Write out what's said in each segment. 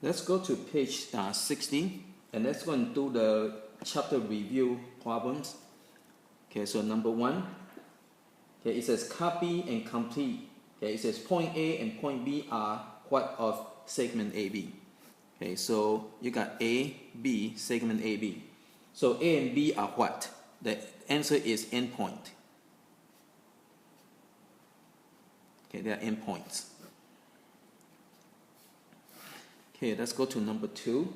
Let's go to page 60, and let's go and do the chapter review problems. Okay, so number 1, okay, it says copy and complete. Okay, it says point A and point B are what of segment AB. Okay, so you got A, B, segment AB. So A and B are what? The answer is endpoint. Okay, they are endpoints. Okay, let's go to number 2.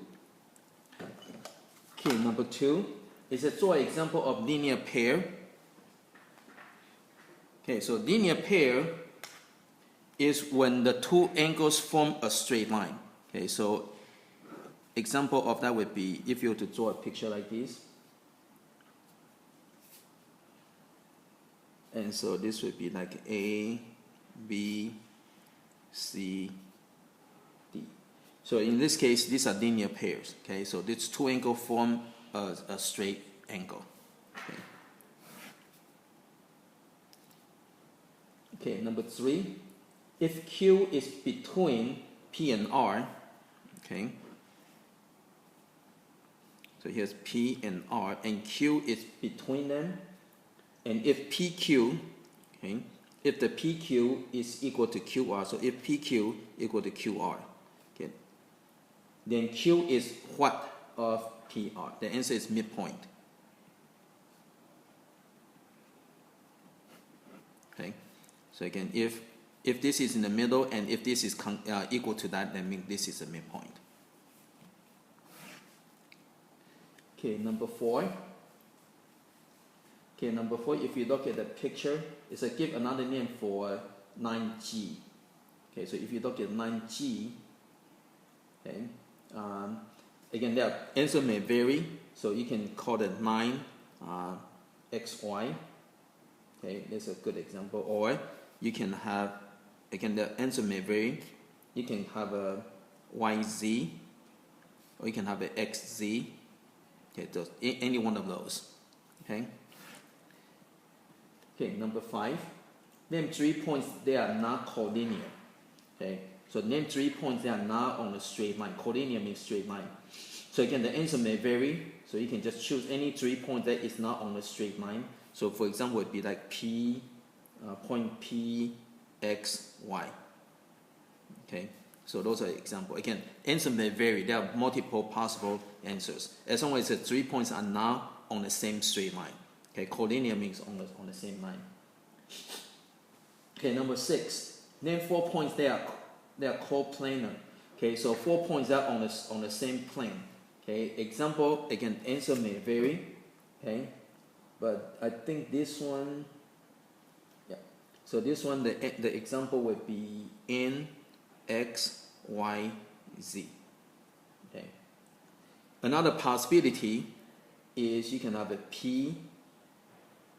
Okay, number 2 is a draw example of linear pair. Okay, so linear pair is when the two angles form a straight line. Okay, so example of that would be if you were to draw a picture like this. And so this would be like A, B, C, D. So in this case, these are linear pairs. Okay, so these two angles form a straight angle. Okay. Okay, number 3. If Q is between P and R, okay. So here's P and R, and Q is between them. And if PQ, okay, if the PQ is equal to QR, so if PQ equal to QR, okay, then Q is what of PR? The answer is midpoint. Okay, so again, if this is in the middle and if this is equal to that, then means this is a midpoint. Okay, number 4. Okay, number 4, if you look at the picture, it's a give another name for 9G. Okay, so if you look at 9G, okay, again, the answer may vary, so you can call it 9 XY. Okay, that's a good example. Or you can have, again, the answer may vary. You can have a YZ, or you can have a XZ. Okay, any one of those. Okay. Okay, number 5. Name 3 points they are not collinear. Okay, so name 3 points they are not on a straight line. Collinear means straight line. So again, the answer may vary. So you can just choose any 3 points that is not on a straight line. So for example, it would be like P, point P, X, Y. Okay, so those are examples. Again, answer may vary. There are multiple possible answers. As long as the 3 points are not on the same straight line. Okay, collinear means on the same line. Okay, number 6. Name 4 points they are coplanar. Okay, so 4 points that are on the same plane. Okay, example, again, answer may vary. Okay, but I think this one, yeah. So this one, the example would be N, X, Y, Z. Okay. Another possibility is you can have a P,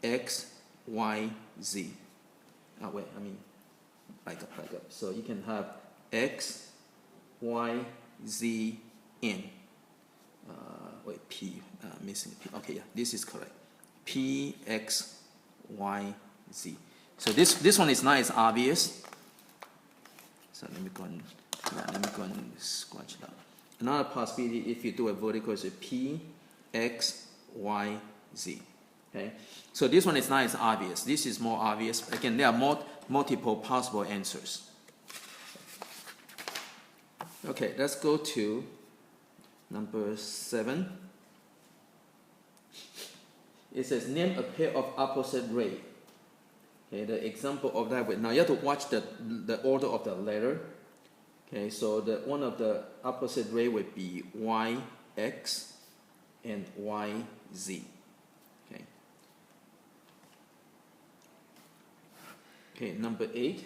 X, Y, Z. Back up. So you can have X, Y, Z, N. P, missing P. Okay, yeah, this is correct. P, X, Y, Z. So this one is not as obvious. So let me go and scratch it out. Another possibility, if you do a vertical, is a P, X, Y, Z. Okay, so this one is not as obvious. This is more obvious. Again, there are multiple possible answers. Okay, let's go to number 7. It says name a pair of opposite ray. Okay, the example of that. Now you have to watch the order of the letter. Okay, so one of the opposite ray would be YX and YZ. Okay. Okay, number 8.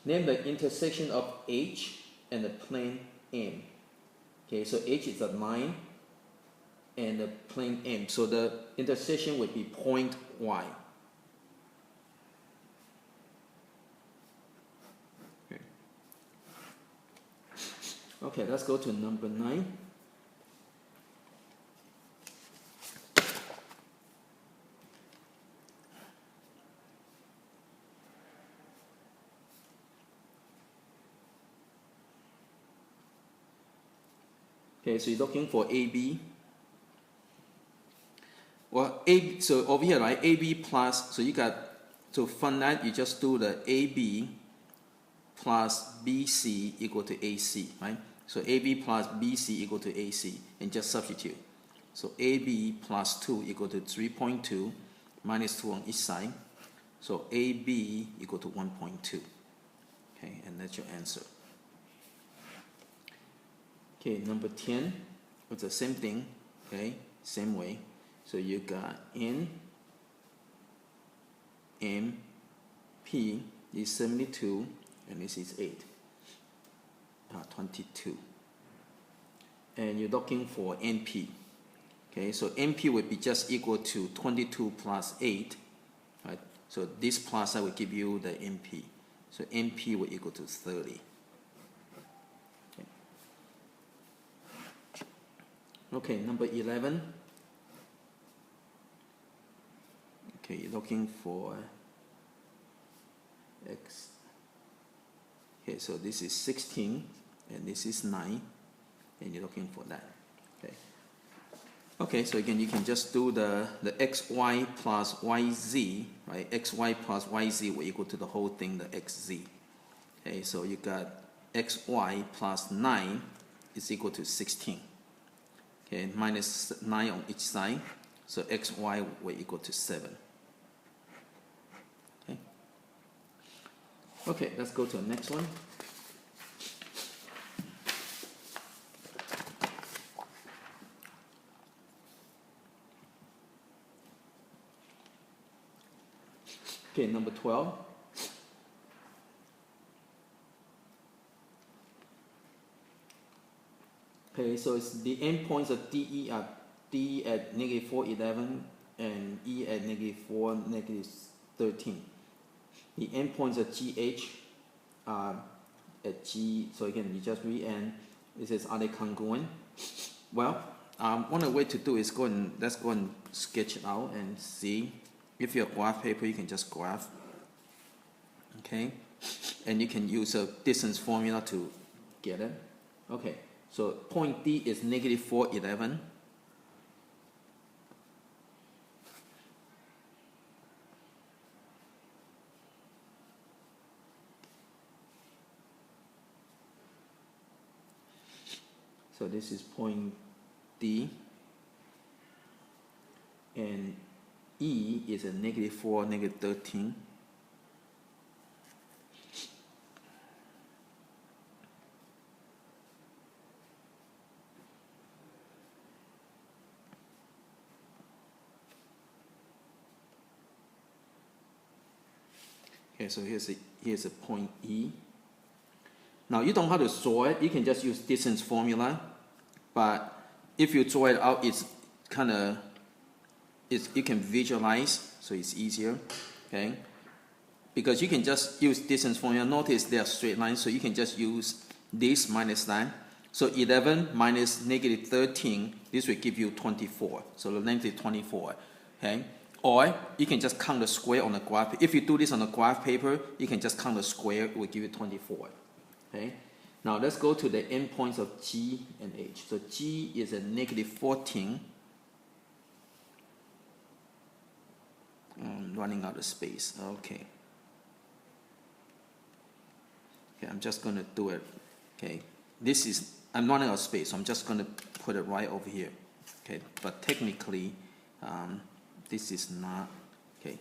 Name the intersection of H and the plane M. Okay, so H is a line and the plane M. So the intersection would be point Y. Okay, let's go to number 9. Okay, so you're looking for AB. Well, so over here, right, AB plus, so you got, so from that, you just do the AB plus BC equal to AC, right? So AB plus BC equal to AC, and just substitute. So AB plus 2 equal to 3.2, minus 2 on each side. So AB equal to 1.2. Okay, and that's your answer. Okay, number 10, it's the same thing, okay, same way. So you got N, M, P is 72, and this is 8, 22. And you're looking for NP. Okay, so NP would be just equal to 22 plus 8, right? So this plus I will give you the NP. So NP will equal to 30. Okay, number 11. Okay, you're looking for X. Okay, so this is 16, and this is 9, and you're looking for that. Okay. Okay, so again, you can just do the xy plus yz, right? Xy plus yz will equal to the whole thing, the xz. Okay, so you got xy plus 9 is equal to 16. Okay, minus 9 on each side, so xy will equal to 7. Okay, okay, let's go to the next one. Okay, number 12. Okay, so it's the endpoints of DE are D at negative 4, 11, and E at negative 4, negative 13. The endpoints of GH are at G, so again, you just re-end. It says, are they congruent? Well, one way to do is let's go and sketch it out and see. If you're a graph paper, you can just graph. Okay, and you can use a distance formula to get it. Okay, so point D is negative 4, 11. So this is point D, and E is a negative 4, negative 13. Okay, so here's a point E. Now you don't have to draw it. You can just use distance formula. But if you draw it out, it's kind of, you can visualize, so it's easier. Okay, because you can just use distance formula. Notice they are straight lines, so you can just use this minus that. So 11 minus negative 13, this will give you 24. So the length is 24. Okay. Or you can just count the square on the graph. If you do this on a graph paper, you can just count the square, it will give you 24. Okay? Now let's go to the endpoints of G and H. So G is a negative 14. Running out of space. Okay. Okay, I'm just going to do it. Okay. I'm running out of space, so I'm just going to put it right over here. Okay. But technically, this is not, okay.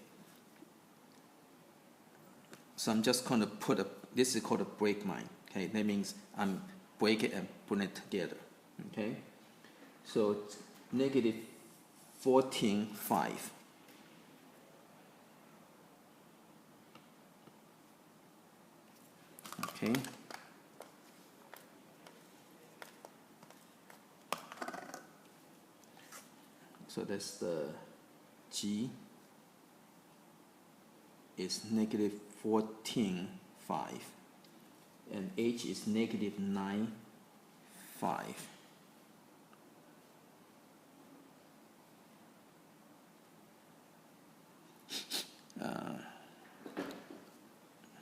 So I'm just going to put this is called a break line. Okay, that means I'm break it and put it together. Okay, so negative 14, 5. Okay. So that's the G is negative 14, 5. And H is negative 9, 5.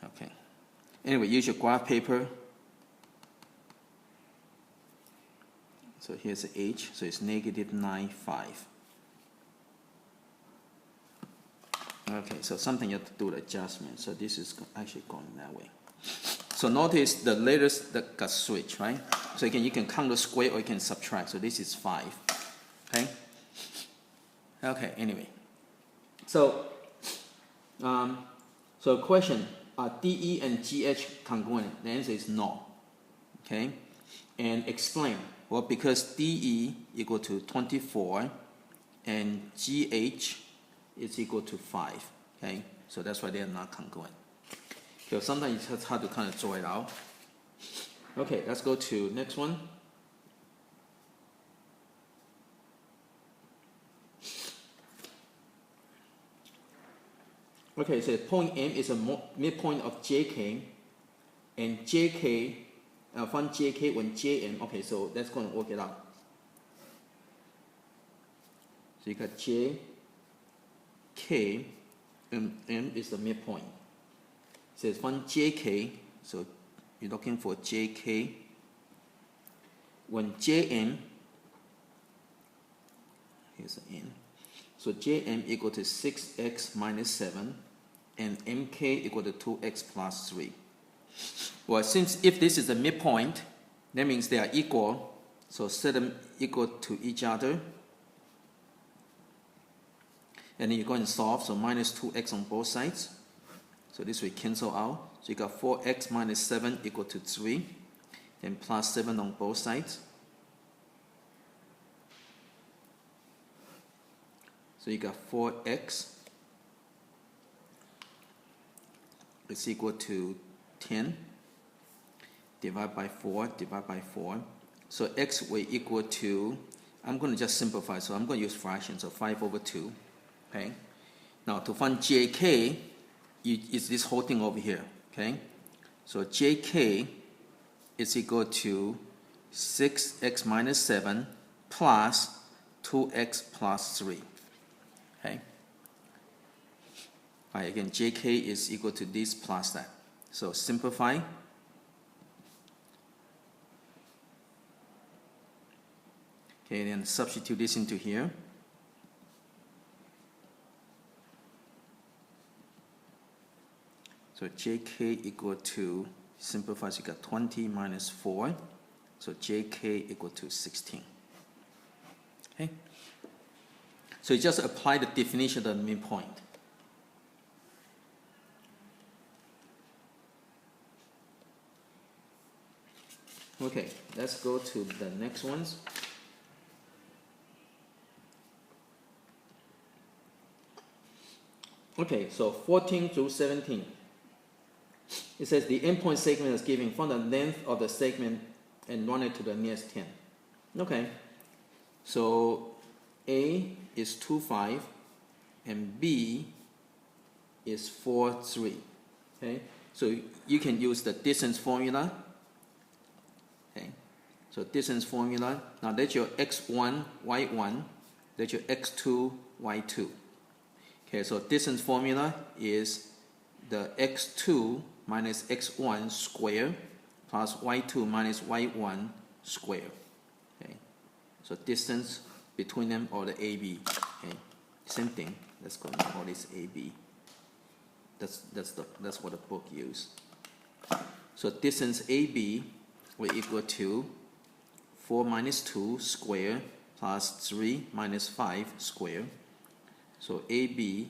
Okay. Anyway, use your graph paper. So here's the h, so it's negative 9, 5. Okay, so something you have to do the adjustment. So this is actually going that way. So notice the letters that got switched, right? So again, you can count the square or you can subtract. So this is 5. Okay? Okay, anyway. So, question, are DE and GH congruent? The answer is no. Okay? And explain. Well, because DE equal to 24 and GH is equal to 5. Okay? So that's why they are not congruent. Okay, sometimes it's just hard to kind of draw it out. Okay, let's go to next one. Okay, so point M is a midpoint of JK, and JK, find JK when JM. Okay, so let's go and work it out. So you got JK, and M is the midpoint. It says find JK, so you're looking for JK when JM, here's the N. So JM equal to 6x minus 7, and MK equal to 2x plus 3. Well, since if this is a midpoint, that means they are equal. So set them equal to each other. And then you go and solve, so minus 2x on both sides. So this will cancel out. So you got 4x minus 7 equal to 3, and plus 7 on both sides. So you got 4x is equal to 10 divided by 4 divided by 4. So x will equal to, I'm going to just simplify, so I'm going to use fractions, so 5 over 2. Okay. Now to find JK, it's this whole thing over here. Okay. So JK is equal to 6x minus 7 plus 2x plus 3. Okay. All right, again, JK is equal to this plus that. So simplify. Okay, then substitute this into here. So JK equal to, simplify, so you got 20 minus 4. So JK equal to 16. Okay. So you just apply the definition of the midpoint. Okay, let's go to the next ones. Okay, so 14 through 17. It says the endpoint segment is given, find the length of the segment and run it to the nearest 10. Okay, so A is 2, 5, and B is 4, 3. Okay, so you can use the distance formula. Okay, so distance formula. Now that's your x1, y1. That's your x2, y2. Okay, so distance formula is the x2 minus x1 square plus y2 minus y1 square. Okay, so distance between them or the AB. Okay, same thing. Let's go and call this AB. That's what the book used. So distance AB will equal to 4 minus 2 square plus 3 minus 5 square. So AB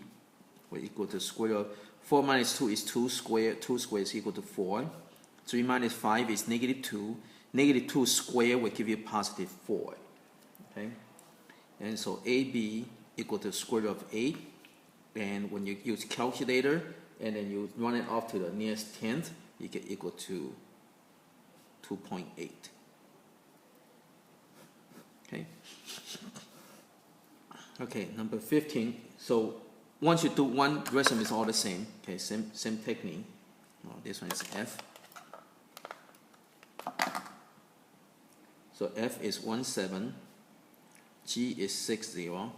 will equal to square of 4 minus 2 is 2 square. 2 square is equal to 4. 3 minus 5 is negative 2. Negative 2 square will give you positive 4. Okay, and so AB equal to square root of 8. And when you use calculator and then you run it off to the nearest 10th, you get equal to 2.8. Okay. Okay, number 15. So once you do one, the rest of them is all the same. Okay, same technique. Oh, this one is F. So F is 1, 7. G is 6, 0.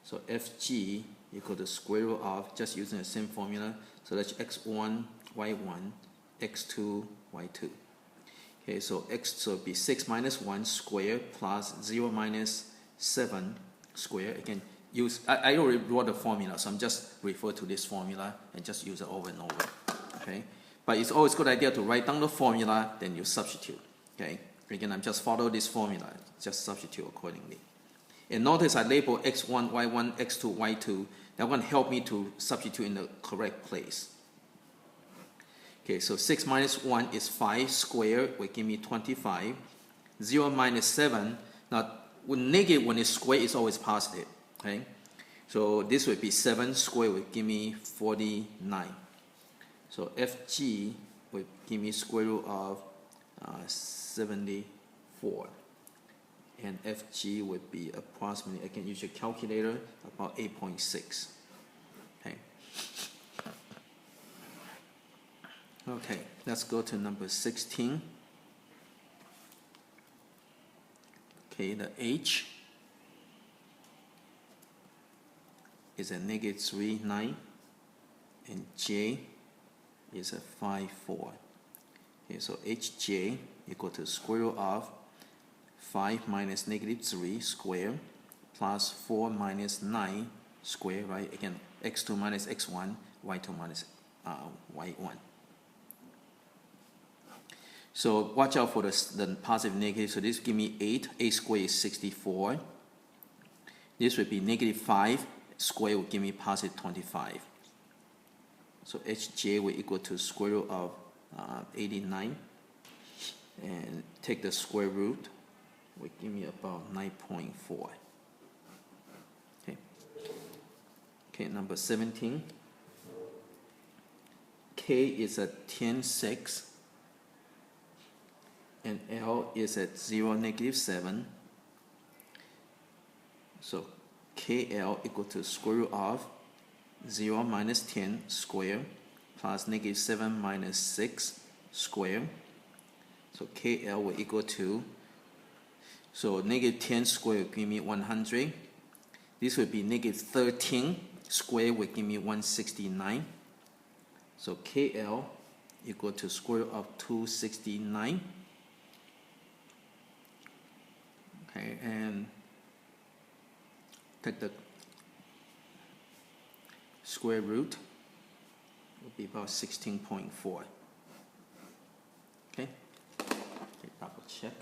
So FG equal to square root of, just using the same formula. So that's x1, y1, x2, y2. Okay, so x so it'll be 6 minus 1 squared plus 0 minus 7 squared. Again, I already wrote the formula, so I'm just refer to this formula and just use it over and over. Okay, but it's always a good idea to write down the formula, then you substitute. Okay, again, I'm just follow this formula, just substitute accordingly. And notice I label x1, y1, x2, y2. That will help me to substitute in the correct place. Okay, so 6 minus 1 is 5 squared, will give me 25. 0 minus 7, now when negative, when it's squared, it's always positive. Okay, so this would be 7 squared will give me 49. So FG will give me square root of 74. And FG would be approximately, I can use your calculator, about 8.6. Okay. Okay, let's go to number 16. Okay, the H is a negative 3, 9, and J is a 5, 4. Okay, so HJ equal to square root of 5 minus negative 3 square plus 4 minus 9 square, right? Again, x2 minus x1, y2 minus y1. So watch out for the positive negative. So this give me 8. 8 squared is 64. This would be negative 5 square will give me positive 25. So HJ will equal to square root of 89. And take the square root, will give me about 9.4. Okay. Okay, number 17. K is at 10, 6. And L is at 0, negative 7. So KL equal to square root of 0 minus 10 square plus negative 7 minus 6 square. So KL will equal to, so negative 10 square will give me 100. This would be negative 13 square will give me 169. So KL equal to square root of 269. Okay, and take the square root, will be about 16.4. Okay, double check.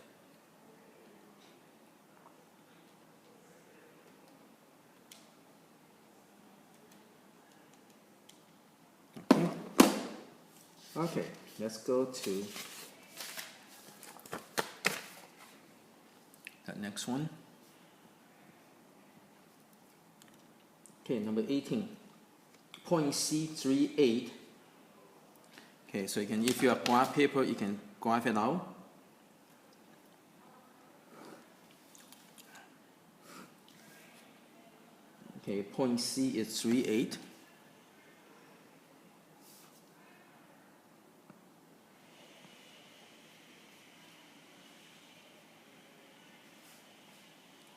Okay, okay, let's go to the next one. Okay, number 18. Point C38. Okay, so you can, if you have graph paper, you can graph it out. Okay, point C is 38.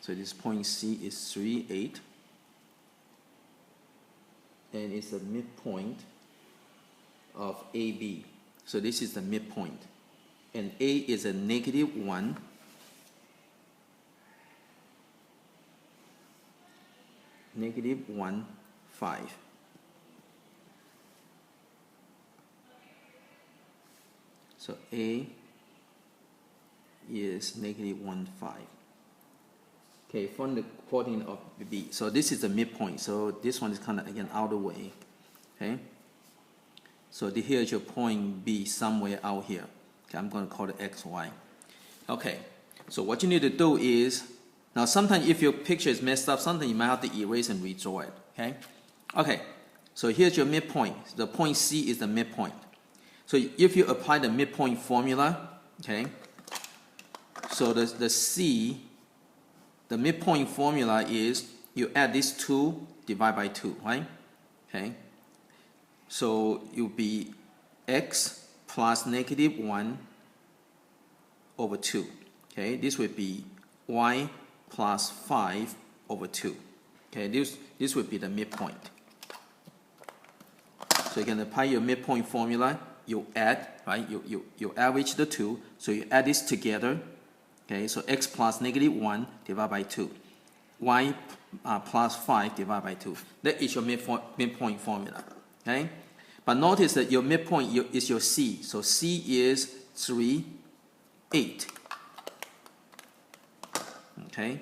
So this point C is 38. And it's the midpoint of AB. So this is the midpoint. And A is a negative 1. Negative 1, 5. So A is negative 1, 5. Okay, from the coordinate of B. So this is the midpoint. So this one is kind of, again, out of the way. Okay? So here is your point B somewhere out here. Okay, I'm going to call it X, Y. Okay, so what you need to do is, now sometimes if your picture is messed up, sometimes you might have to erase and redraw it. Okay? Okay, so here's your midpoint. The point C is the midpoint. So if you apply the midpoint formula, okay, so the C, the midpoint formula is you add this 2, divide by 2, right? Okay. So it will be x plus negative 1 over 2. Okay. This would be y plus 5 over 2. Okay. This would be the midpoint. So you can apply your midpoint formula you add, right? You average the two, so you add this together. Okay, so x plus negative 1 divided by 2. Y plus 5 divided by 2. That is your midpoint formula. Okay? But notice that your midpoint is your C. So C is 3, 8. Okay?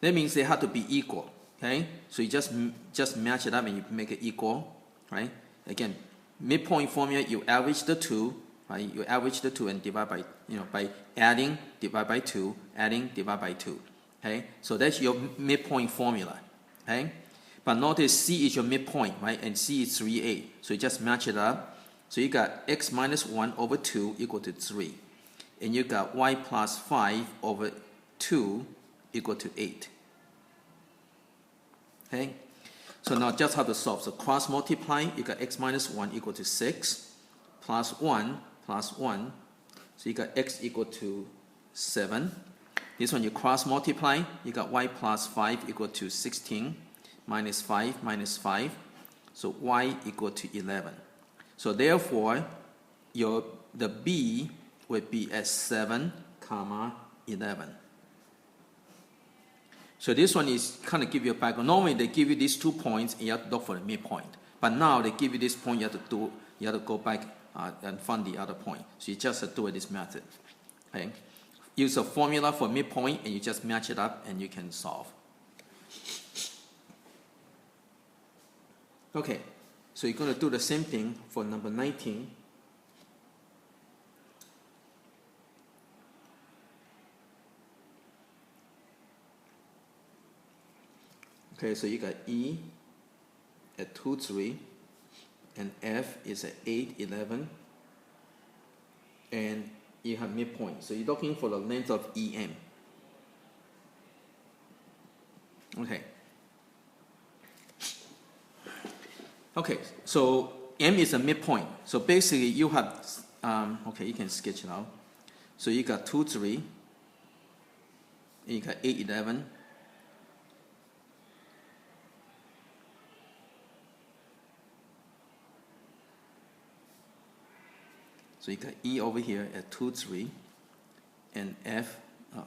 That means they have to be equal. Okay? So you just match it up and you make it equal. Right? Again, midpoint formula, you average the two. Right? You average the two and divide by, by adding, divide by 2, adding, divide by 2. Okay? So that's your midpoint formula. Okay? But notice C is your midpoint, right? And C is 3, 8. So you just match it up. So you got x minus 1 over 2 equal to 3. And you got y plus 5 over 2 equal to 8. Okay? So now just have to solve. So cross multiply, you got x minus 1 equal to 6, plus 1, plus 1. So you got x equal to 7. This one you cross multiply, you got y plus 5 equal to 16, minus 5, minus 5. So y equal to 11. So therefore, the B would be at 7, comma 11. So this one is kind of give you a background. Normally they give you these 2 points and you have to look for the midpoint. But now they give you this point, you have to go back and find the other point. So you just do it this method. Okay? Use a formula for midpoint and you just match it up and you can solve. Okay, so you're going to do the same thing for number 19. Okay, so you got E at 2, 3, and F is at 8, 11, and you have midpoint. So you're looking for the length of EM. Okay. Okay, so M is a midpoint. So basically you have, okay, you can sketch it out. So you got 2, 3, and you got 8, 11. So you got E over here at 2, 3, and F,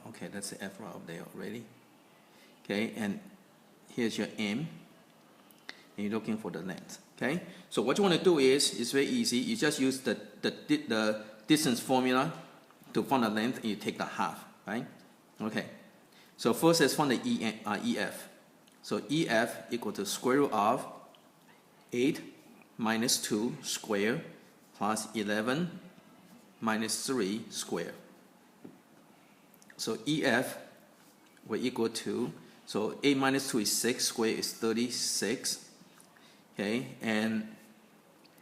okay, that's the F right up there already. Okay, and here's your M, and you're looking for the length. Okay, so what you want to do is, it's very easy. You just use the distance formula to find the length, and you take the half, right? Okay, so first let's find the EF. So EF equal to square root of 8 minus 2 square plus 11 minus 3 square. So EF will equal to, so 8 minus 2 is 6, square is 36. Okay, and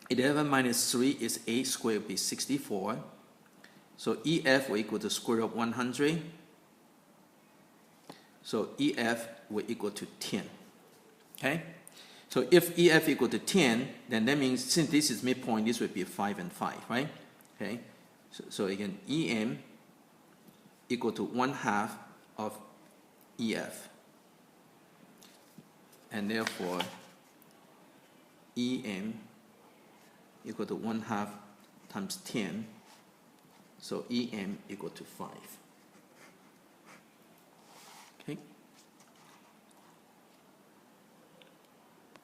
11 minus 3 is 8, square will be 64. So EF will equal to square root of 100. So EF will equal to 10. Okay? So if EF equal to 10, then that means since this is midpoint, this would be 5 and 5, right? Okay? So again, EM equal to 1/2 of EF. And therefore, EM equal to 1/2 times 10. So EM equal to 5.